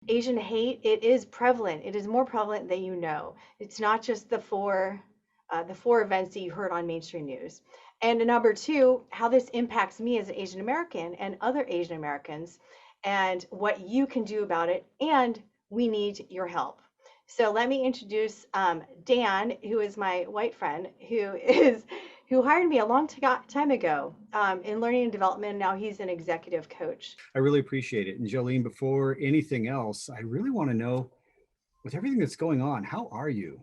Asian hate, it is prevalent. It is more prevalent than you know. It's not just the four events that you heard on mainstream news. And number two, how this impacts me as an Asian American and other Asian Americans, and what you can do about it. And we need your help. So let me introduce Dan, who is my white friend, who hired me a long time ago in learning and development. Now he's an executive coach. I really appreciate it. And Jolene, before anything else, I really want to know, with everything that's going on, how are you?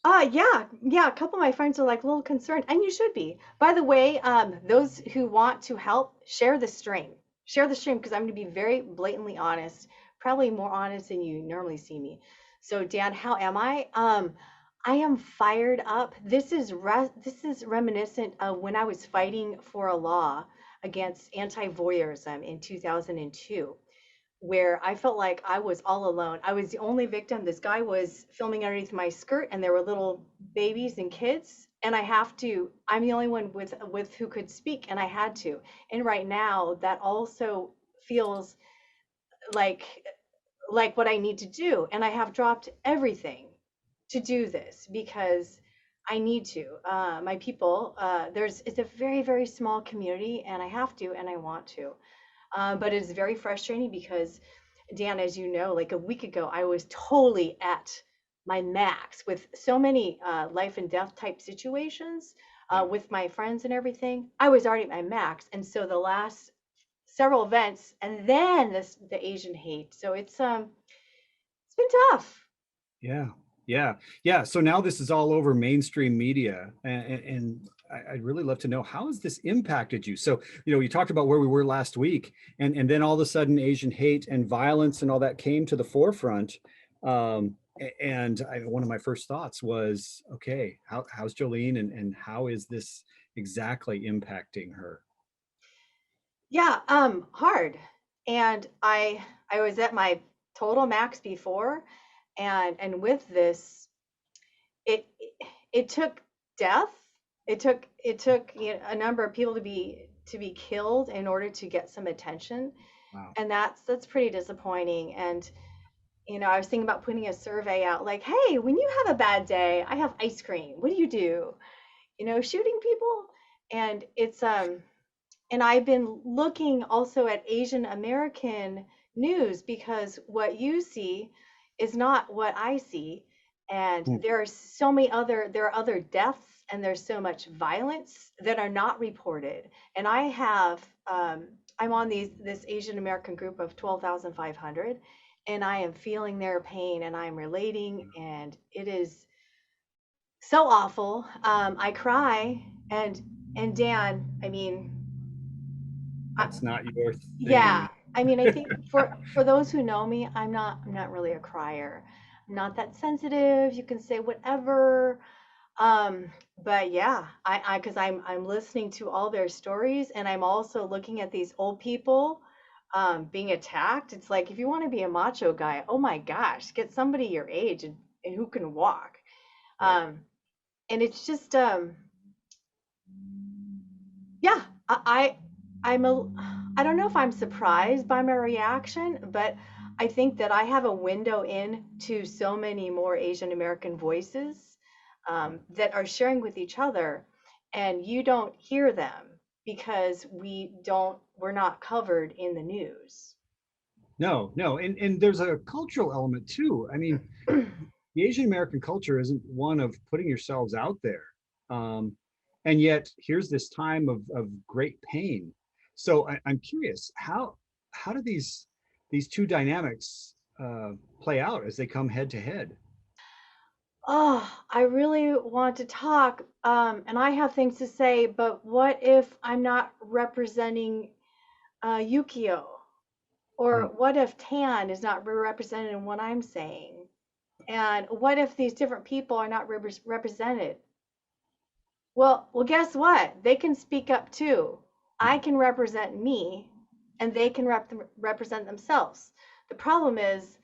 Yeah. A couple of my friends are like a little concerned, and you should be. By the way, those who want to help, share the stream. Share the stream because I'm going to be very blatantly honest, probably more honest than you normally see me. So, Dan, how am I? I am fired up. This is reminiscent of when I was fighting for a law against anti-voyeurism in 2002, where I felt like I was all alone. I was the only victim. This guy was filming underneath my skirt, and there were little babies and kids. And I'm the only one with who could speak, and I had to. And right now, that also feels like what I need to do. And I have dropped everything to do this because I need to. My people, it's a very, very small community, and I have to, and I want to. But it's very frustrating because, Dan, as you know, like a week ago, I was totally at my max with so many life and death type situations Yeah. with my friends and everything. I was already at my max. And so the last several events and then the Asian hate. So it's been tough. Yeah, yeah, yeah. So now this is all over mainstream media, and I'd really love to know, how has this impacted you? So, you talked about where we were last week, and then all of a sudden, Asian hate and violence and all that came to the forefront. One of my first thoughts was, okay, how's Jolene, and how is this exactly impacting her? Yeah, hard. And I was at my total max before, and with this, it it took death. It took a number of people to be killed in order to get some attention, Wow. and that's pretty disappointing. And I was thinking about putting a survey out, like, hey, when you have a bad day, I have ice cream. What do you do? Shooting people, and and I've been looking also at Asian American news because what you see is not what I see. And Hmm. there are other deaths, and there's so much violence that are not reported. And I'm on this Asian American group of 12,500, and I am feeling their pain, and I'm relating, and it is so awful. I cry, and Dan, I mean, I, That's not your yeah, thing. I mean, I think for those who know me, I'm not really a crier. I'm not that sensitive. You can say whatever. Um, but yeah, because I'm listening to all their stories, and I'm also looking at these old people being attacked. It's like, if you want to be a macho guy, oh my gosh, get somebody your age and who can walk. Right. Um, and it's just yeah, I'm a I don't know if I'm surprised by my reaction, but I think that I have a window in to so many more Asian American voices that are sharing with each other, and you don't hear them because we're not covered in the news. No, no, and there's a cultural element too. I mean, the Asian American culture isn't one of putting yourselves out there. Um, and yet here's this time of great pain. So I'm curious, how do these two dynamics play out as they come head to head? Oh, I really want to talk, and I have things to say, but what if I'm not representing Yukio? Or Hmm. what if Tan is not represented in what I'm saying? And what if these different people are not represented? Well, guess what? They can speak up too. I can represent me, and they can represent themselves. The problem is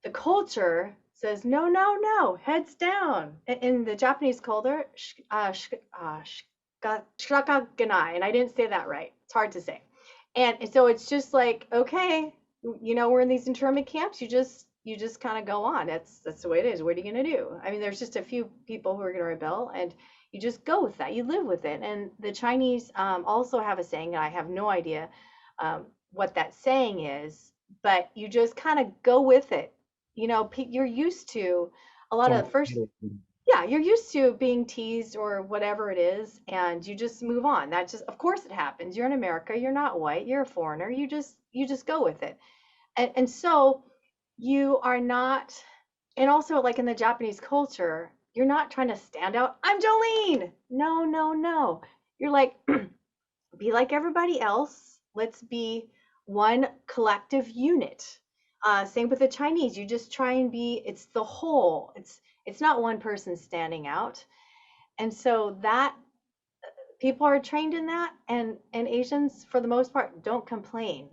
the culture says no, no, no, heads down. In the Japanese culture, shirakaganai, and I didn't say that right. It's hard to say. And so it's just like, okay, you know, we're in these internment camps. You just kind of go on. That's the way it is. What are you going to do? I mean, there's just a few people who are going to rebel, and you just go with that. You live with it. And the Chinese also have a saying, and I have no idea what that saying is, but you just kind of go with it. You know, you're used to a It's lot of almost, first, yeah, you're used to being teased or whatever it is, and you just move on. That just, of course, it happens. You're in America. You're not white. You're a foreigner. You just go with it. And so you are not, and also like in the Japanese culture, you're not trying to stand out. I'm Jolene. No, no, no. You're like, be like everybody else. Let's be one collective unit. Same with the Chinese. You just try and be. It's the whole. It's not one person standing out. And so that people are trained in that, and Asians for the most part don't complain.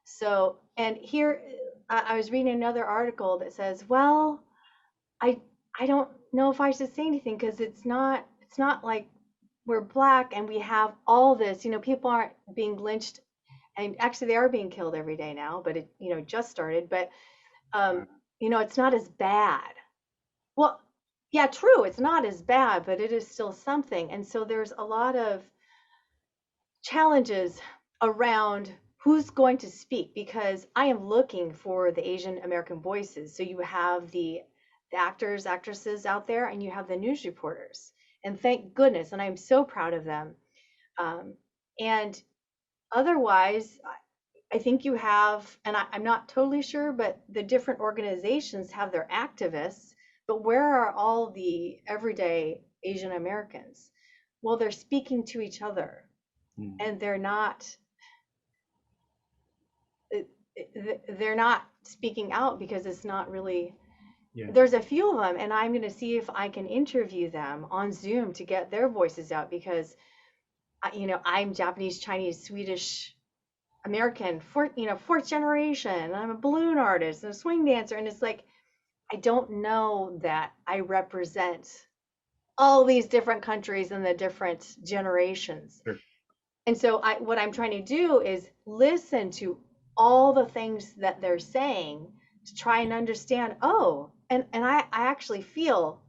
So, and here I was reading another article that says, well, I I don't know if I should say anything because it's not like we're black and we have all this, people aren't being lynched, and actually they are being killed every day now, but it, just started, but um, it's not as bad. Well, yeah, true, it's not as bad, but it is still something. And so there's a lot of challenges around who's going to speak, because I am looking for the Asian American voices. So you have the actors, actresses out there, and you have the news reporters. And thank goodness, and I'm so proud of them. Um, and otherwise, I think you have, and I'm not totally sure, but the different organizations have their activists. But where are all the everyday Asian Americans? Well, they're speaking to each other, mm, and they're not speaking out because it's not really. yeah. There's a few of them, and I'm going to see if I can interview them on Zoom to get their voices out, because I'm Japanese, Chinese, Swedish, American, fourth generation, and I'm a balloon artist and a swing dancer, and it's like I don't know that I represent all these different countries and the different generations. Sure. And so what I'm trying to do is listen to all the things that they're saying to try and understand, oh, and I actually feel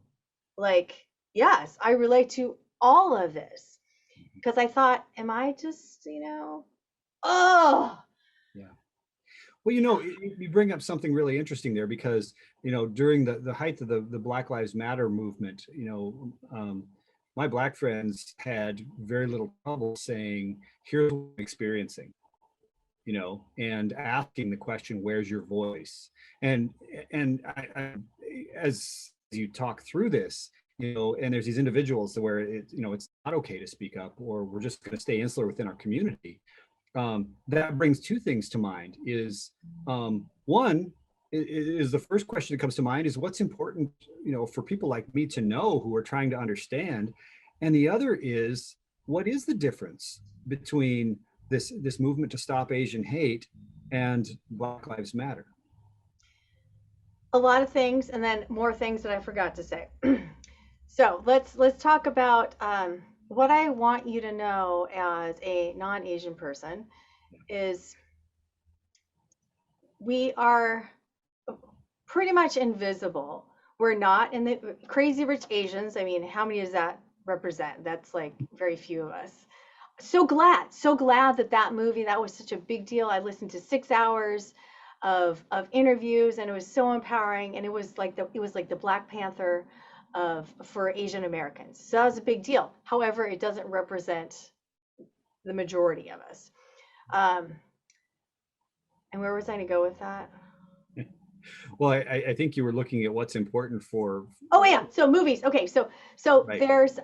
like, yes, I relate to all of this, because I thought, am I just, oh, Yeah. Well, you bring up something really interesting there because, during the height of the Black Lives Matter movement, my black friends had very little trouble saying, here's what I'm experiencing, and asking the question, where's your voice? And as you talk through this, and there's these individuals where it's not okay to speak up, or we're just going to stay insular within our community. That brings two things to mind. Is one is the first question that comes to mind is what's important, for people like me to know who are trying to understand, and the other is what is the difference between this movement to stop Asian hate and Black Lives Matter? a lot of things, and then more things that I forgot to say. So let's talk about what I want you to know as a non-Asian person is we are pretty much invisible. We're not in the Crazy Rich Asians. I mean, how many does that represent? That's like very few of us. So glad that movie, that was such a big deal. I listened to 6 hours of interviews, and it was so empowering, and it was like the Black Panther of for Asian Americans. So that was a big deal. However, it doesn't represent the majority of us. Um, and where was I going to go with that? Well, I think you were looking at what's important for, Oh yeah, so movies. Okay, so right. there's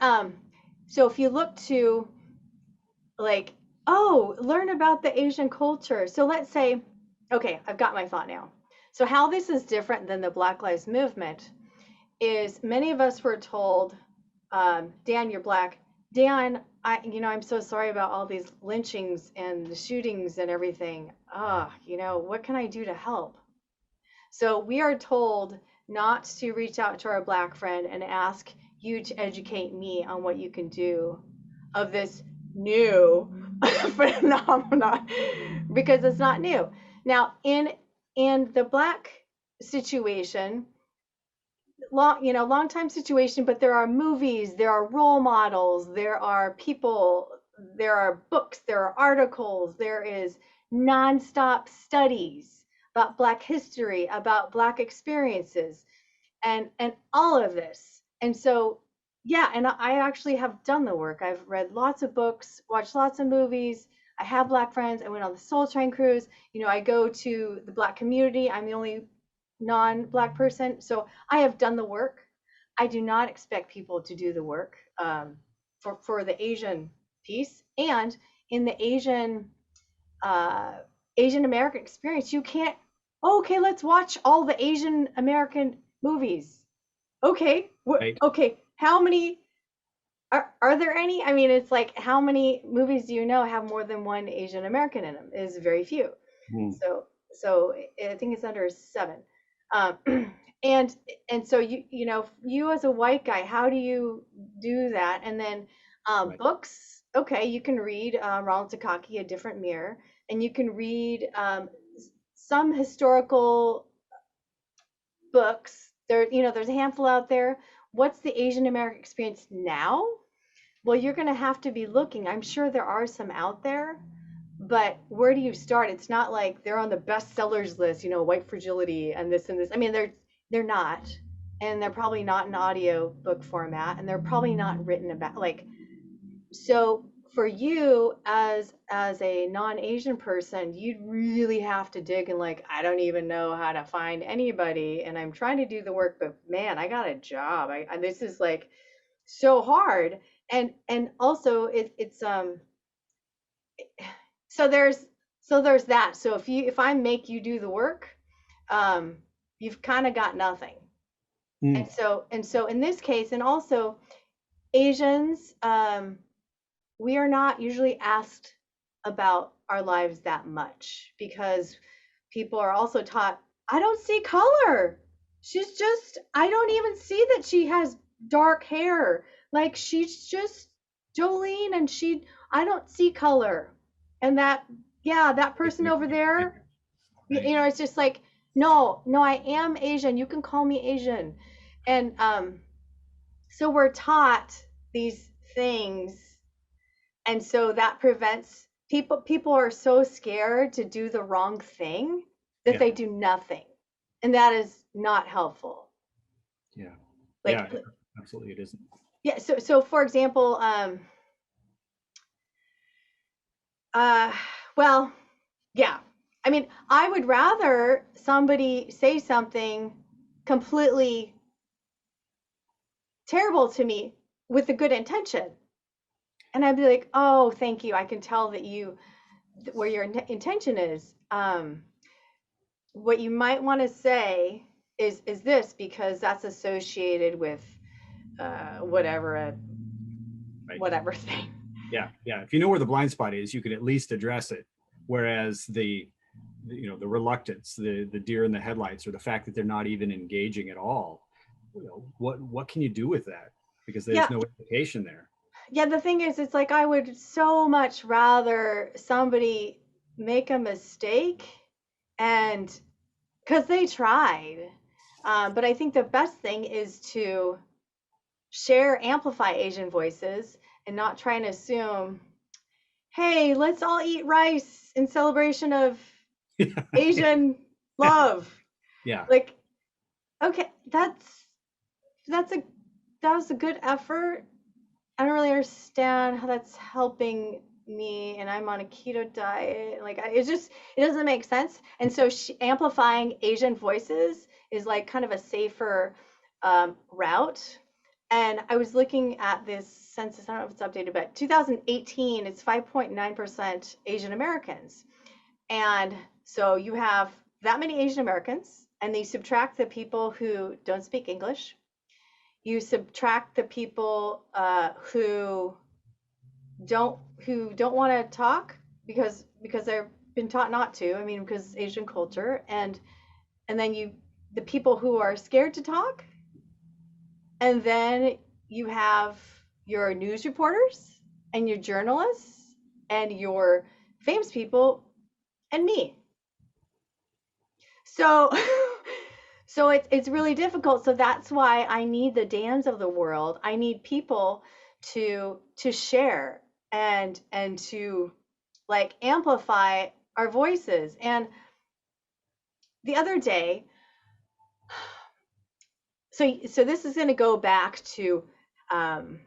so if you look to, like, oh, learn about the Asian culture. So let's say, okay, I've got my thought now. So how this is different than the Black Lives Movement is many of us were told, Dan, you're black. Dan, I'm so sorry about all these lynchings and the shootings and everything. What can I do to help? So we are told not to reach out to our black friend and ask you to educate me on what you can do of this new phenomenon, because it's not new. Now, in and the Black situation, long time situation, but there are movies, there are role models, there are people, there are books, there are articles, there is nonstop studies about Black history, about Black experiences, and all of this. And so, yeah, and I actually have done the work. I've read lots of books, watched lots of movies. I have Black friends. I went on the Soul Train cruise. I go to the Black community. I'm the only non-Black person, so I have done the work. I do not expect people to do the work, for the Asian piece. And in the uh, Asian American experience, you can't. Okay, let's watch all the Asian American movies. Okay, Right. okay, how many are there any? I mean, it's like, how many movies do you know have more than one Asian American in them? Is very few. Mm. So I think it's under 7. Um, and so you as a white guy, how do you do that? And then Right. books. Okay, you can read Ronald Takaki, A Different Mirror, and you can read some historical books. There's a handful out there. What's the Asian American experience now? Well, you're going to have to be looking. I'm sure there are some out there, but where do you start? It's not like they're on the bestsellers list, White Fragility and this and this. I mean, they're not, and they're probably not in audio book format, and they're probably not written about, like, so for you as a non-Asian person, you'd really have to dig, and like, I don't even know how to find anybody, and I'm trying to do the work, but man, I got a job. This is like so hard. And also it's so there's that. So if I make you do the work, um you've kind of got nothing. Mm. And so in this case, and also Asians, we are not usually asked about our lives that much, because people are also taught, I don't see color. I don't even see that she has dark hair. Like, she's just Jolene, and I don't see color. And that, yeah, that person over there, Right. it's just like, no, no, I am Asian. You can call me Asian. And so we're taught these things, and so that prevents people are so scared to do the wrong thing that Yeah. they do nothing, and that is not helpful. Yeah. Like, Yeah. Absolutely, it isn't. yeah, so for example, uh well, yeah, I mean, I would rather somebody say something completely terrible to me with a good intention, and I'd be like, oh, thank you, I can tell that where your intention is. What you might want to say is this, because that's associated with whatever Right. whatever thing. Yeah. Yeah. If you know where the blind spot is, you could at least address it. Whereas the reluctance, the deer in the headlights, or the fact that they're not even engaging at all, what can you do with that? Because there's Yeah, no education there. yeah. The thing is, it's like, I would so much rather somebody make a mistake, and because they tried. But I think the best thing is to amplify Asian voices, and not try and assume, hey, let's all eat rice in celebration of Asian love. Yeah. Like, okay, that's a that was a good effort. I don't really understand how that's helping me, and I'm on a keto diet. Like, it doesn't make sense. And so amplifying Asian voices is like kind of a safer route. And I was looking at this census. I don't know if it's updated, but 2018, it's 5.9% Asian Americans. And so you have that many Asian Americans, and then you subtract the people who don't speak English. You subtract the people who don't want to talk, because they've been taught not to. I mean, because Asian culture, and then the people who are scared to talk, and then you have your news reporters and your journalists and your famous people and me. So so it's really difficult. So that's why I need the Dans of the world. I need people to share and to like amplify our voices. And the other day, so this is going to go back to um,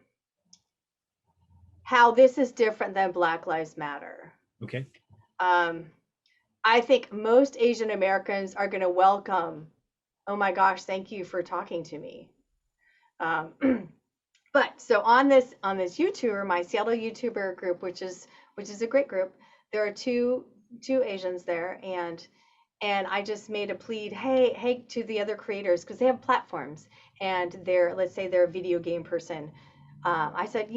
how this is different than Black Lives Matter. Okay. Um, I think most Asian Americans are going to welcome, oh my gosh, thank you for talking to me. Um, but so on this YouTuber, my Seattle YouTuber group, which is a great group, there are two Asians there, and I just made a plea, hey to the other creators because they have platforms and let's say they're a video game person. I said,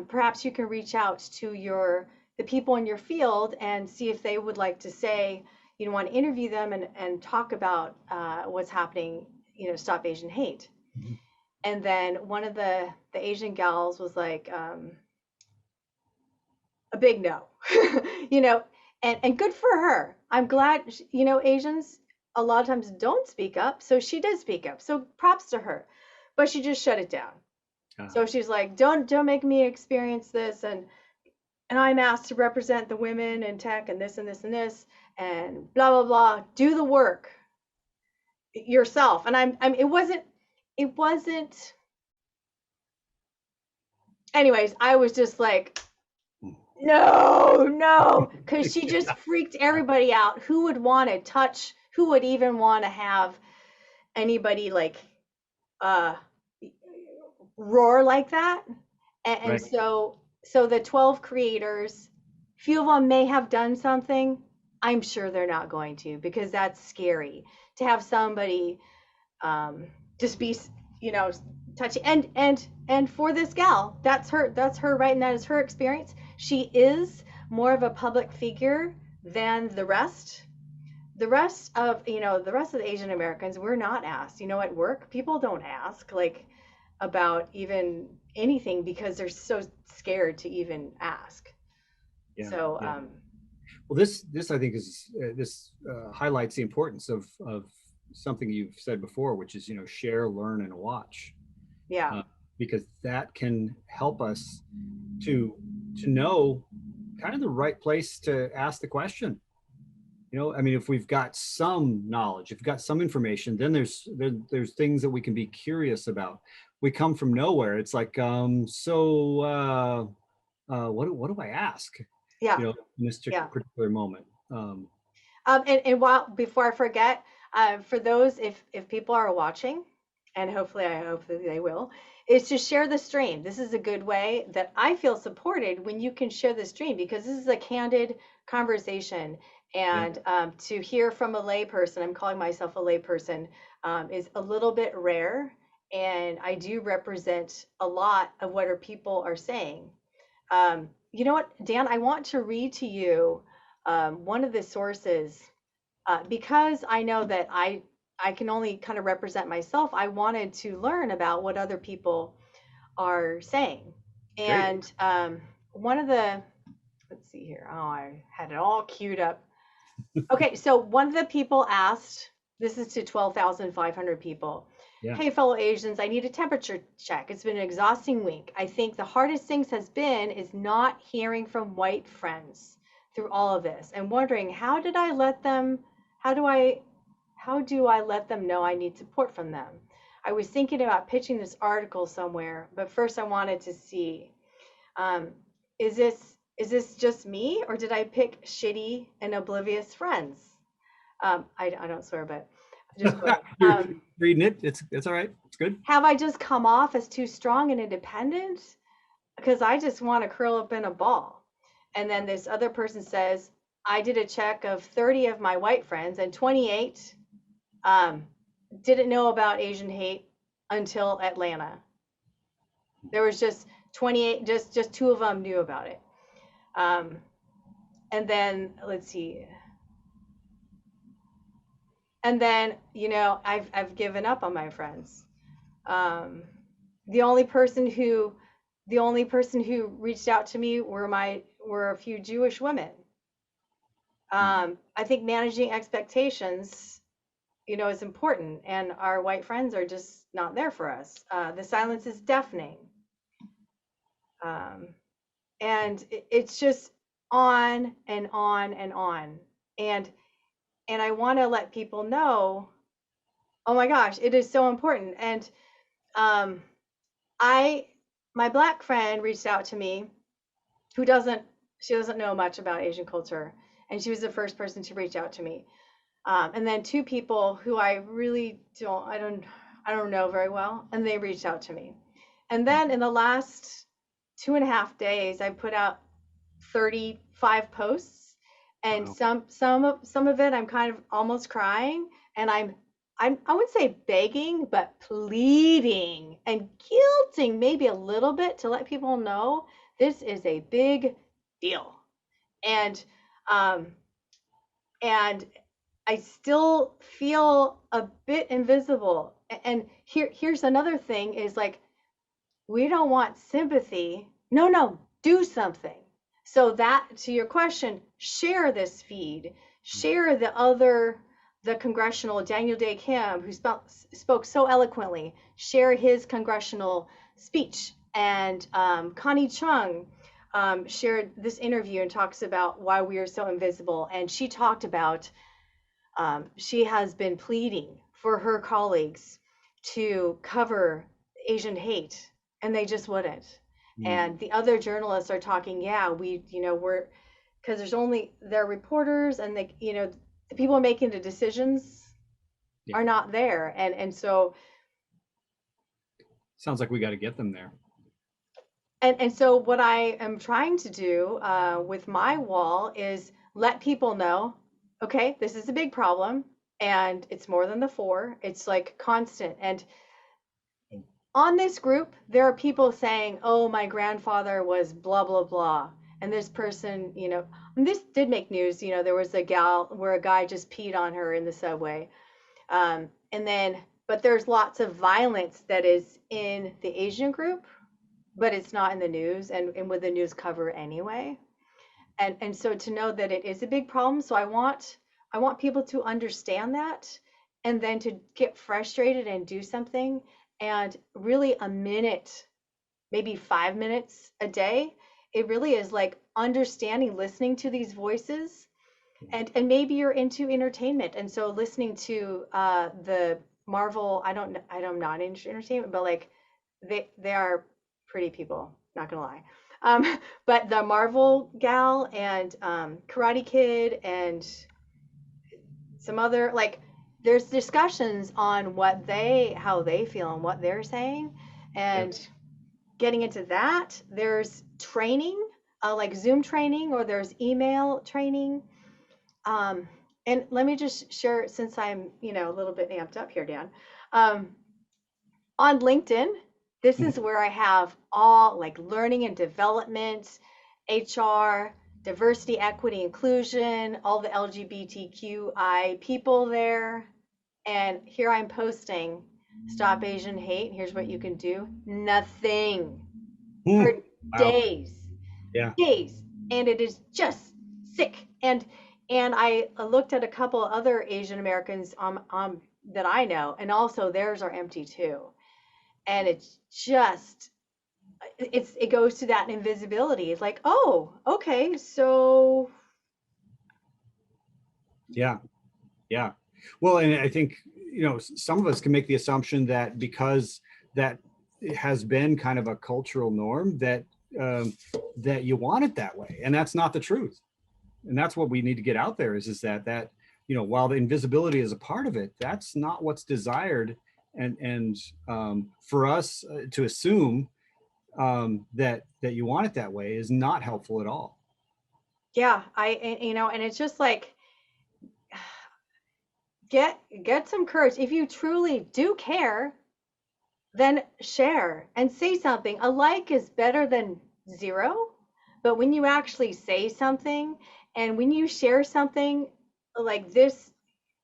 perhaps you can reach out to the people in your field and see if they would like to say, want to interview them and talk about what's happening, stop Asian hate. Mhm. And then one of the Asian gals was like, a big no, you know, and good for her. I'm glad, Asians a lot of times don't speak up. So she did speak up. So props to her, but she just shut it down. Uh, So she's like, don't make me experience this. And I'm asked to represent the women in tech and this and this and this and blah, blah, blah. Do the work yourself. And it wasn't, anyways, I was just like, no, because she just freaked everybody out. Who would want to touch? Who would even want to have anybody like uh roar like that? And right. so the 12 creators, few of them may have done something. I'm sure they're not going to because that's scary to have somebody um just be touchy and for this gal, that's her right, and that is her experience. She is more of a public figure than the rest of the Asian Americans. We're not asked, at work people don't ask like about even anything because they're so scared to even ask. Yeah. So Yeah. Well, this I think is this highlights the importance of something you've said before, which is share, learn, and watch, yeah, uh, because that can help us to know kind of the right place to ask the question. I mean, if we've got some knowledge, if we've got some information, then there's things that we can be curious about. We come from nowhere. It's like, what do I ask? yeah, In this yeah. particular moment. Um, And while before I forget, for those if people are watching, and hopefully I hope that they will, is to share the stream. This is a good way that I feel supported when you can share the stream because this is a candid conversation. yeah, And to hear from a layperson, I'm calling myself a layperson, is a little bit rare. And I do represent a lot of what our people are saying. You know what, Dan? I want to read to you one of the sources because I know that I can only kind of represent myself. I wanted to learn about what other people are saying, great. and one of the let's see here. Oh, I had it all queued up. Okay, so one of the people asked. This is to 12,500 people. Yeah, Hey, fellow Asians, I need a temperature check. It's been an exhausting week. I think the hardest things has been is not hearing from white friends through all of this and wondering how do I let them know I need support from them? I was thinking about pitching this article somewhere, but first I wanted to see, um, is this just me or did I pick shitty and oblivious friends? I don't swear, but just quoting. you're reading it. It's all right. It's good. Have I just come off as too strong and independent? Because I just want to curl up in a ball. And then this other person says, I did a check of 30 of my white friends and 28 um, didn't know about Asian hate until Atlanta. There was just 28, just two of them knew about it. Um, and then let's see. And then, I've given up on my friends. Um, the only person who the only person who reached out to me were a few Jewish women. I think managing expectations, is important, and our white friends are just not there for us. The silence is deafening. Um, and it's just on and on and on. And I want to let people know, oh my gosh, it is so important. And um, I my black friend reached out to me, who doesn't she doesn't know much about Asian culture, and she was the first person to reach out to me. And then two people who I really don't know very well, and they reached out to me. And then in the last 2.5 days, I put out 35 posts, and Wow. some of it I'm kind of almost crying, and I would say begging, but pleading and guilting maybe a little bit to let people know this is a big deal. And um, and I still feel a bit invisible. And here's another thing is like, we don't want sympathy. No, no, do something. So that, to your question, share this feed, share the congressional Daniel Day Kim, who spoke so eloquently, share his congressional speech. And Connie Chung shared this interview and talks about why we are so invisible. And she talked about she has been pleading for her colleagues to cover Asian hate, and they just wouldn't. Mm. And the other journalists are talking, yeah, we're, because they're reporters, and the people making the decisions Yeah. are not there. And so Sounds like we got to get them there. so what I am trying to do with my wall is let people know, okay, this is a big problem, and it's more than the four. It's like constant. And on this group, there are people saying, oh, my grandfather was blah, blah, blah. And this person, and this did make news. There was a gal where a guy just peed on her in the subway. But there's lots of violence that is in the Asian group, but it's not in the news, and would the news cover anyway. And so to know that it is a big problem. So I want people to understand that, and then to get frustrated and do something. And really, a minute, maybe 5 minutes a day, it really is like understanding, listening to these voices. And maybe you're into entertainment, and so listening to the Marvel, I'm not into entertainment, but like they are pretty people, not gonna lie. But the Marvel gal, and Karate Kid, and some other, like, there's discussions on how they feel and what they're saying. Yeah. And getting into that, there's training, like Zoom training, or there's email training. um, and let me just share, since I'm, a little bit amped up here, Dan. um, on LinkedIn, this Mhm. is where I have all, like, learning and development, HR, diversity, equity, inclusion, all the LGBTQI people there. And here I'm posting, stop Asian hate. Here's what you can do. Nothing for Mm. Wow. days, Yeah. days. And it is just sick. And I looked at a couple other Asian Americans that I know, and also theirs are empty too. And it goes to that invisibility. It's like, oh, okay, so Yeah. Yeah. Well, and I think, some of us can make the assumption that because that has been kind of a cultural norm, um, that you want it that way, and that's not the truth. And that's what we need to get out there is that while the invisibility is a part of it, that's not what's desired. And for us to assume that you want it that way is not helpful at all. yeah, and it's just like, get some courage. If you truly do care, then share and say something. A like is better than zero, but when you actually say something, and when you share something like this,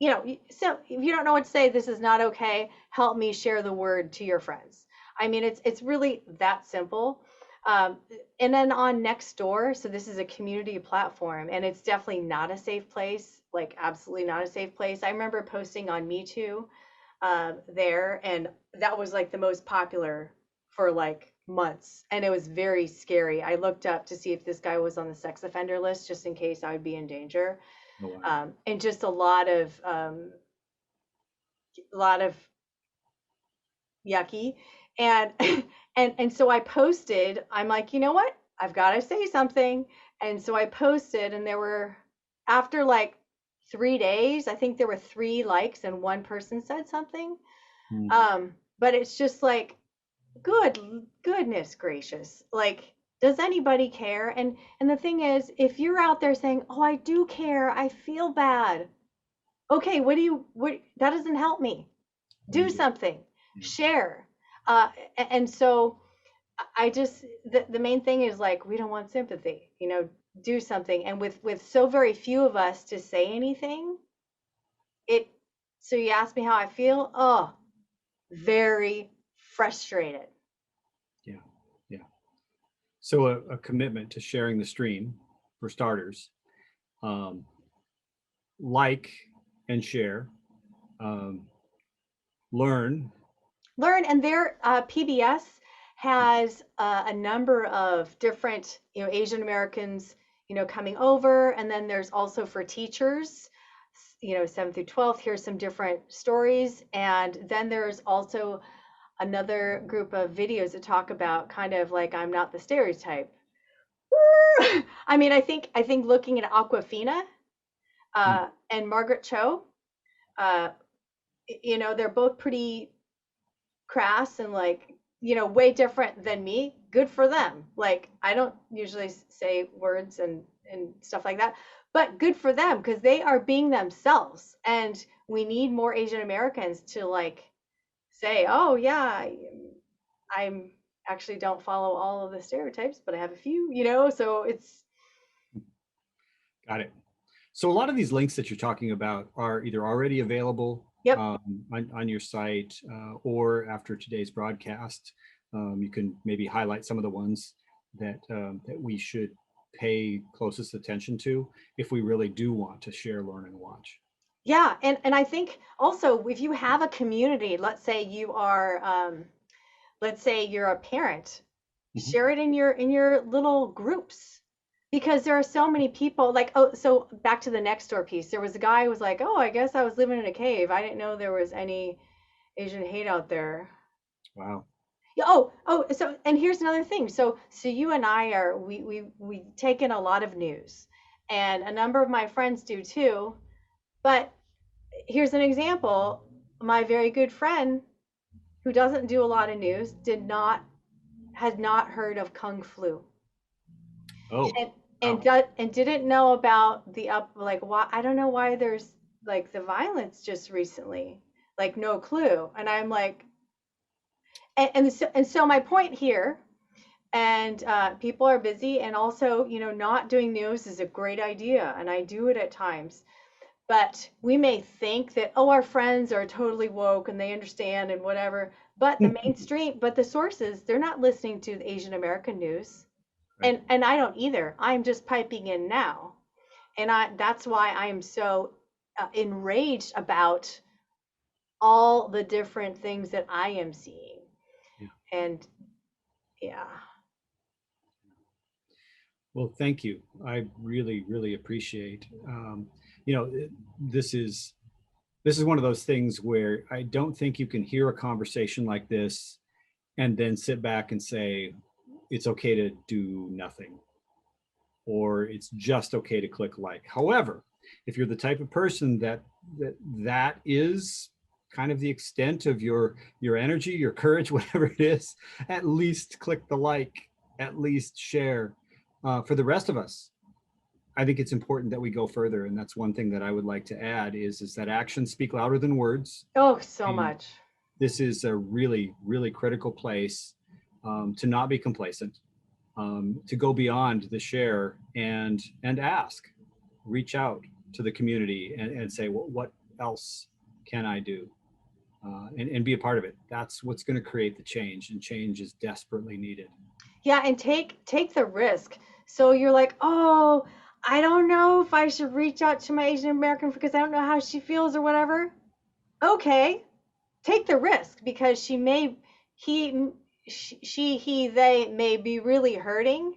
so if you don't know what to say, this is not okay, help me share the word to your friends. I mean, it's really that simple. Um, and then on Nextdoor, so this is a community platform, and it's definitely not a safe place, like absolutely not a safe place. I remember posting on Me Too there, and that was like the most popular for like months, and it was very scary. I looked up to see if this guy was on the sex offender list, just in case I would be in danger, Oh, wow. and just a lot of yucky, and and so I posted. I'm like, you know what? I've got to say something, and so I posted, and there were after like 3 days, I think there were 3 likes, and one person said something. Mm. But it's just like, goodness gracious, like, does anybody care? And the thing is, if you're out there saying, oh, I do care, I feel bad, okay, what, that doesn't help me. What do Do you do? something, Yeah. share. And so I just, the main thing is like, we don't want sympathy, do something. And with so very few of us to say anything, it, so you ask me how I feel. Oh, very frustrated. Yeah. Yeah. So a commitment to sharing the stream for starters, um, like and share, um, learn. Learn, and their PBS has a number of different, Asian Americans, coming over, and then there's also for teachers, 7th through 12th. Here's some different stories, and then there's also another group of videos that talk about kind of like I'm not the stereotype. I mean, I think looking at Aquafina Mm. and Margaret Cho, uh, they're both pretty crass and like, way different than me. Good for them. Like, I don't usually say words and stuff like that, but good for them because they are being themselves. And we need more Asian Americans to like say, oh yeah, I'm actually don't follow all of the stereotypes, but I have a few, so it's, Got it. So a lot of these links that you're talking about are either already available yep. on your site or after today's broadcast. You can maybe highlight some of the ones that we should pay closest attention to if we really do want to share, learn, and watch. Yeah, and I think also if you have a community, let's say you're a parent, Mhm. share it in your little groups, because there are so many people like, oh, so back to the next door piece, there was a guy who was like, oh, I guess I was living in a cave, I didn't know there was any Asian hate out there. Wow. Yeah, oh, so, and here's another thing, so you and I are, we take in a lot of news, and a number of my friends do too, but here's an example. My very good friend who doesn't do a lot of news had not heard of Kung Flu, Oh, and wow. and didn't know about the up, like, why, I don't know why there's like the violence just recently, like no clue. And I'm like, and so my point here, and people are busy, and also, not doing news is a great idea, and I do it at times, but we may think that, oh, our friends are totally woke and they understand and whatever, but the mainstream, but the sources, they're not listening to the Asian American news, Right. and I don't either. I'm just piping in now, and that's why I am so enraged about all the different things that I am seeing. Yeah. And yeah. Well, thank you. I really, really appreciate. You know, this is one of those things where I don't think you can hear a conversation like this and then sit back and say it's okay to do nothing or it's just okay to click like. However, if you're the type of person that is kind of the extent of your energy, your courage, whatever it is, at least click the like, at least share. For the rest of us, I think it's important that we go further, and that's one thing that I would like to add is that actions speak louder than words. Oh, so And much. this is a really, really critical place to not be complacent, to go beyond the share and ask, reach out to the community and say, well, what else can I do? And be a part of it. That's what's going to create the change, and change is desperately needed. Yeah, and take the risk. So you're like, oh, I don't know if I should reach out to my Asian American because I don't know how she feels or whatever. Okay, take the risk because he, he, they may be really hurting.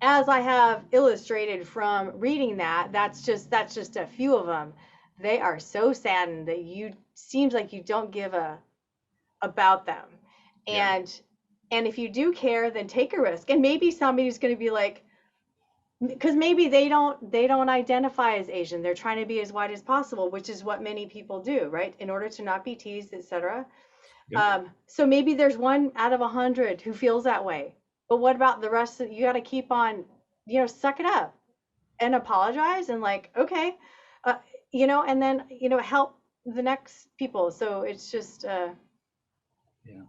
As I have illustrated from reading that, that's just a few of them. They are so saddened that you seems like you don't give a about them. Yeah. And if you do care, then take a risk. And maybe somebody's going to be like, because maybe they don't identify as Asian. They're trying to be as white as possible, which is what many people do, right? In order to not be teased, etc. Yep. So maybe there's one out of 100 who feels that way. But what about the rest? You got to keep on, suck it up and apologize and like, okay, uh, and then help the next people. So it's just. Yeah.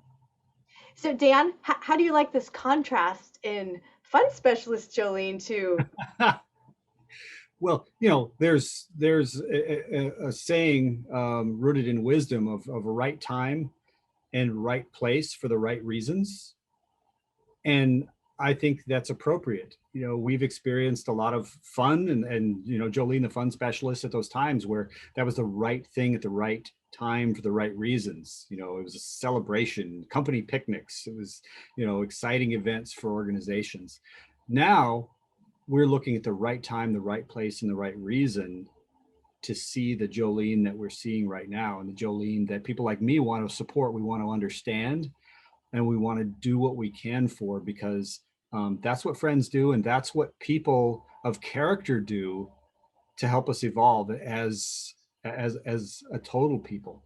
So Dan, how do you like this contrast in fun specialist Jolene to? Well, there's a saying rooted in wisdom of a right time and right place for the right reasons. And I think that's appropriate. We've experienced a lot of fun and Jolene, the fun specialist at those times where that was the right thing at the right time for the right reasons. It was a celebration, company picnics. It was, exciting events for organizations. Now we're looking at the right time, the right place, and the right reason to see the Jolene that we're seeing right now, and the Jolene that people like me want to support, we want to understand, and we want to do what we can for, because that's what friends do, and that's what people of character do to help us evolve as a total people.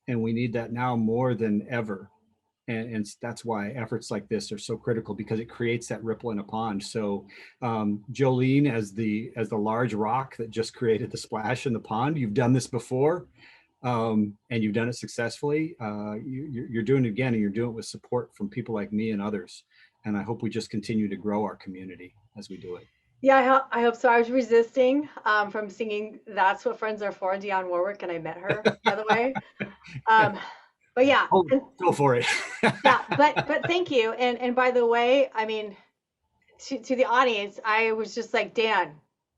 And we need that now more than ever. And that's why efforts like this are so critical, because it creates that ripple in a pond. So Jolene, as the large rock that just created the splash in the pond, you've done this before, and you've done it successfully. You're doing it again, and you're doing it with support from people like me and others. And I hope we just continue to grow our community as we do it. Yeah, I hope so. I was resisting from singing "That's What Friends Are For" Dionne Warwick, and I met her, by the way. Um, but yeah, Oh, and go for it. yeah, but thank you. And by the way, I mean, to the audience, I was just like, Dan,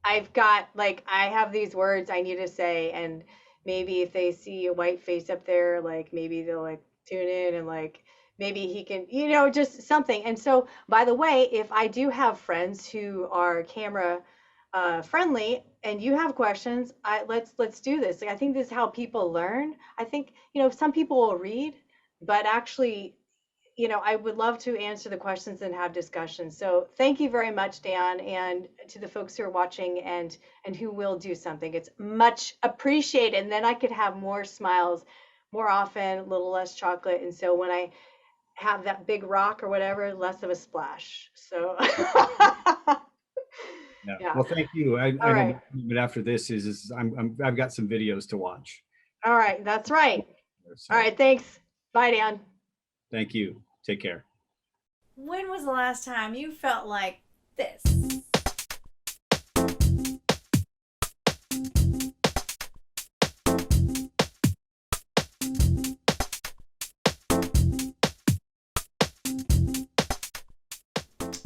I've got like I have these words I need to say, and maybe if they see a white face up there, like maybe they'll like tune in and like maybe he can, just something. And so, by the way, if I do have friends who are camera friendly and you have questions, let's do this. Like, I think this is how people learn. I think some people will read, but actually I would love to answer the questions and have discussions. So thank you very much, Dan, and to the folks who are watching and who will do something. It's much appreciated. And then I could have more smiles more often, a little less chocolate. And so when I have that big rock or whatever, less of a splash. So Yeah. yeah. Well, thank you. All I know my right. commitment after this is I've got some videos to watch. All right. That's right. All So right. Thanks. Bye, Dan. thank you. Take care. When was the last time you felt like this?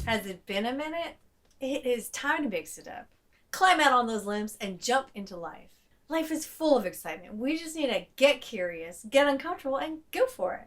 Has it been a minute? It is time to mix it up. Climb out on those limbs and jump into life. Life is full of excitement. We just need to get curious, get uncomfortable, and go for it.